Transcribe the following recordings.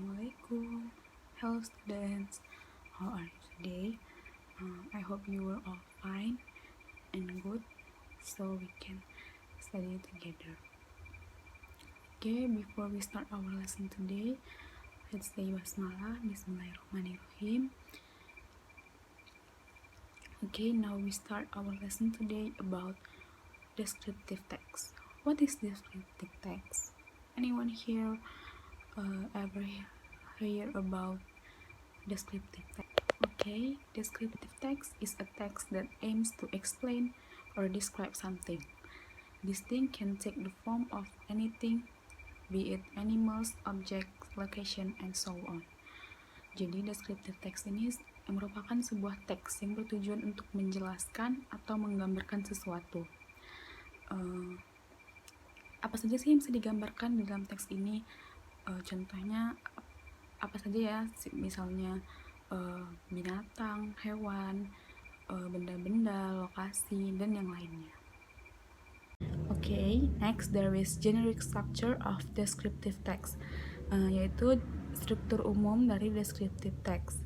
Assalamualaikum. Hello students, how are you today? I hope you were all fine and good, so we can study together. Okay, before we start our lesson today, let's say basmalah. Bismillahirrahmanirrahim. Okay, now we start our lesson today about descriptive text. What is descriptive text? Anyone here ever hear about descriptive text? Okay, descriptive text is a text that aims to explain or describe something. This thing can take the form of anything, be it animals, objects, location, and so on. Jadi, descriptive text ini merupakan sebuah teks yang bertujuan untuk menjelaskan atau menggambarkan sesuatu. Apa saja sih yang bisa digambarkan di dalam teks ini? Contohnya apa saja ya? Misalnya binatang, hewan, benda-benda, lokasi, dan yang lainnya. Okay, next there is generic structure of descriptive text, yaitu struktur umum dari descriptive text.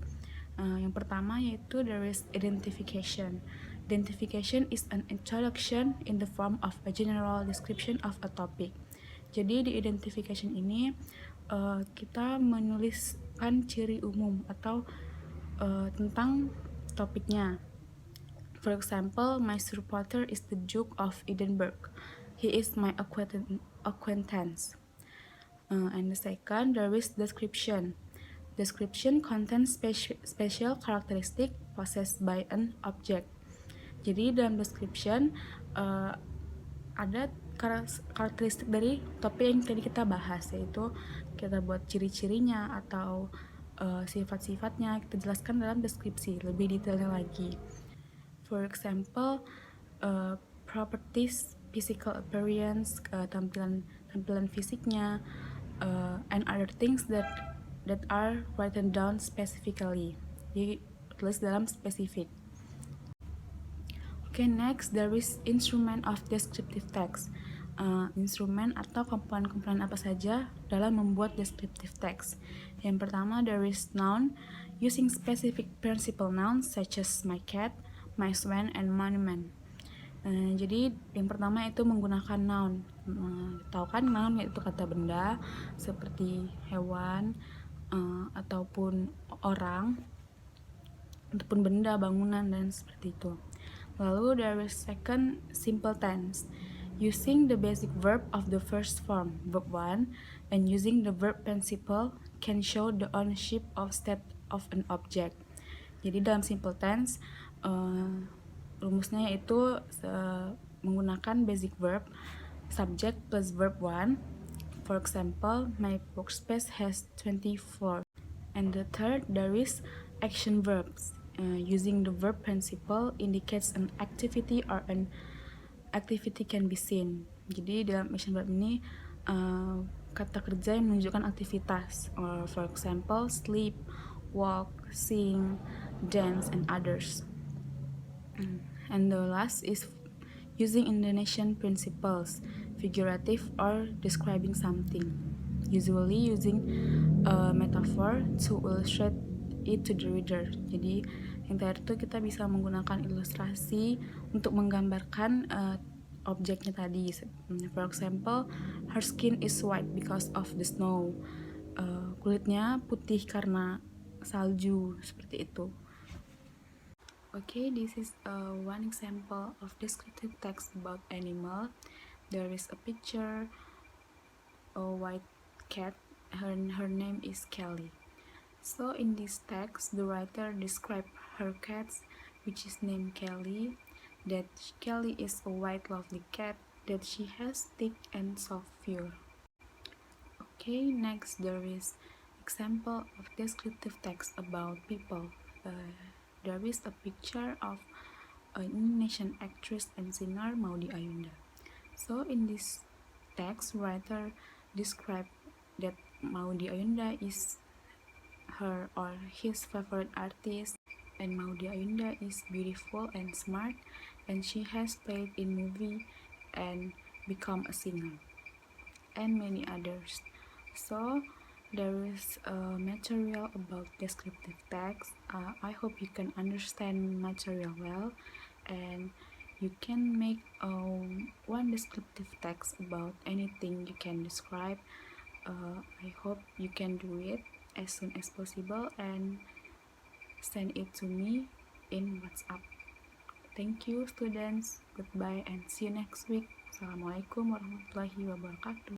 Yang pertama yaitu there is identification. Identification is an introduction in the form of a general description of a topic. Jadi di identification ini kita menuliskan ciri umum atau tentang topiknya. For example, my supporter is the Duke of Edinburgh. He is my acquaintance. And the second, there is description. Description contains special characteristic possessed by an object. Jadi dalam description ada karakteristik dari topik yang tadi kita bahas, yaitu kita buat ciri-cirinya atau sifat-sifatnya kita jelaskan dalam deskripsi lebih detailnya lagi. For example, properties, physical appearance, tampilan fisiknya, and other things that are written down specifically. Jadi tulis dalam spesifik. Okay, next there is instrument of descriptive text. Instrumen atau komponen-komponen apa saja dalam membuat descriptive text. Yang pertama, there is noun, using specific principal nouns such as my cat, my swan, and monument. Jadi yang pertama itu menggunakan noun. Tahu kan noun yaitu kata benda seperti hewan ataupun orang ataupun benda, bangunan, dan seperti itu. Lalu there is second, simple tense, using the basic verb of the first form, verb 1, and using the verb participle can show the ownership of state of an object. Jadi dalam simple tense rumusnya yaitu menggunakan basic verb, subject plus verb 1. For example, my workspace has 24. And the third, there is action verbs. Using the verb participle indicates an activity or an activity can be seen. Jadi dalam action verb ini kata kerja yang menunjukkan aktivitas. For example, sleep, walk, sing, dance, and others. And the last is using Indonesian principles, figurative or describing something, usually using a metaphor to illustrate it to the reader. Jadi yang tadi itu kita bisa menggunakan ilustrasi untuk menggambarkan objeknya tadi. For example, her skin is white because of the snow. Kulitnya putih karena salju, seperti itu. Okay, this is one example of descriptive text about animal. There is a picture, a white cat. Her name is Kelly. So in this text, the writer describes her cat, which is named Kelly, that Kelly is a white lovely cat, that she has thick and soft fur. Okay, next there is example of descriptive text about people. There is a picture of an Indonesian actress and singer Maudy Ayunda. So in this text, writer describes that Maudy Ayunda is her or his favorite artist, and Maudy Ayunda is beautiful and smart, and she has played in movie and become a singer, and many others. So there is material about descriptive text. I hope you can understand material well, and you can make one descriptive text about anything you can describe. I hope you can do it as soon as possible and send it to me in WhatsApp. Thank you, students. Goodbye and see you next week. Assalamualaikum warahmatullahi wabarakatuh.